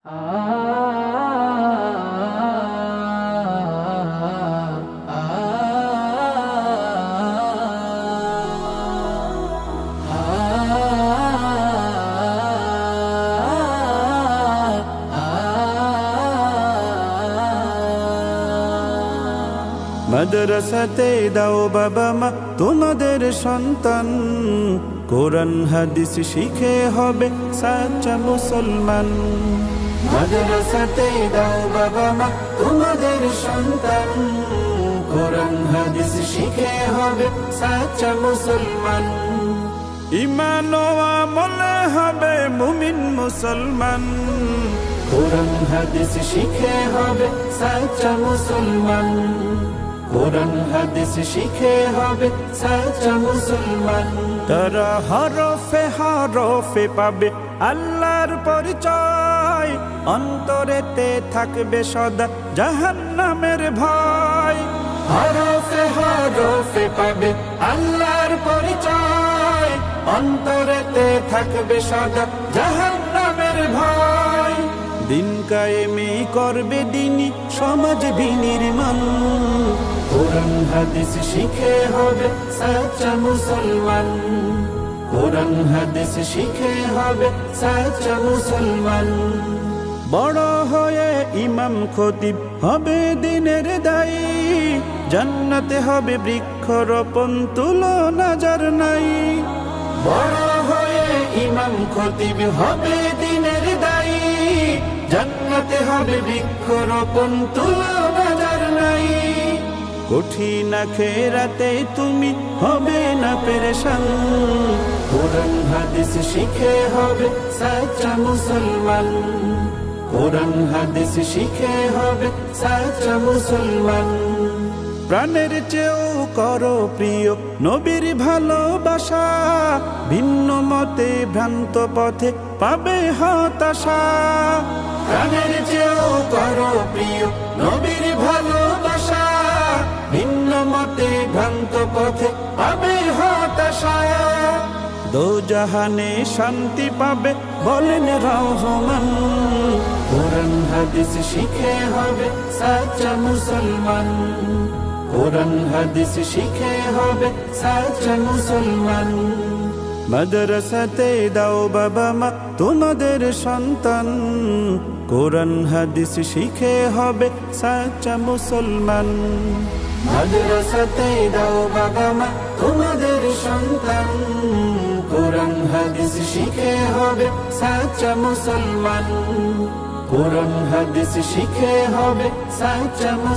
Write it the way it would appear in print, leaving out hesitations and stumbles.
মাদ্রাসাতে দাও বাবা মা তোমাদের সন্তান, কোরআন হাদিস শিখে হবে সাচ্চা মুসলমান। মাদ্রাসাতে দাও বাবা মা তোমাদের সন্তান, কোরআন হাদিস শিখে হবে সাচ্চা মুসলমান। ঈমান ও আমলে হবে মুমিন মুসলমান, কোরআন হাদিস শিখে হবে সাচ্চা মুসলমান। কোরআন হাদিস শিখে হবে সাচ্চা মুসলমান। তারা হরফে হরফে পাবে আল্লাহর পরিচয়, অন্তরেতে থাকবে সদা জাহান্নামের ভয়। হরফে হরফে পাবে আল্লাহর পরিচয়, অন্তরেতে থাকবে সদা জাহান্নামের ভয়। দিন কায়েমে করবে দিনী সমাজ বিনির্মাণ, কোরআন হাদিস শিখে হবে সাচ্চা মুসলমান। কোরআন হাদিস শিখে হবে সাচ্চা মুসলমান। বড় হয়ে ইমাম খতিব হবে দিনের দায়ী, জান্নাতে হবে বৃক্ষরোপণ তুলনা যার নাই। বড় হয়ে ইমাম খতিব হবে দিনের দায়ী, জান্নাতে হবে বৃক্ষরোপণ তুলনা যার নাই। কঠিন আখিরাতে তুমি হবে না পেরেশান, কোরআন হাদিস শিখে হবে সাচ্চা মুসলমান। কোরআন হাদিস শিখে হবে সাচ্চা মুসলমান। প্রাণের চেয়েও করো প্রিয় নবীর ভালোবাসা, ভিন্ন মতে ভ্রান্ত পথে পাবে হতাশা। প্রাণের চেয়েও করো প্রিয় নবীর ভালোবাসা, ভিন্ন মতে ভ্রান্ত পথে পাবে হতাশা। দোজাহানে শান্তি পাবে বলেন রহমান, কোরআন হাদিস শিখে হবে সাচ্চা মুসলমান। কোরআন হাদিস শিখে হবে সাচ্চা মুসলমান। মাদ্রাসাতে দাও বাবা মা তোমাদের সন্তান, কোরআন হাদিস শিখে হবে সাচ্চা মুসলমান। মাদ্রাসাতে দাও বাবা মা তোমাদের সন্তান, কোরআন হাদিস শিখে হবে সাচ্চা মুসলমান। কোরআন হাদিস শিখে হবে সাচ্চা মুসলমান।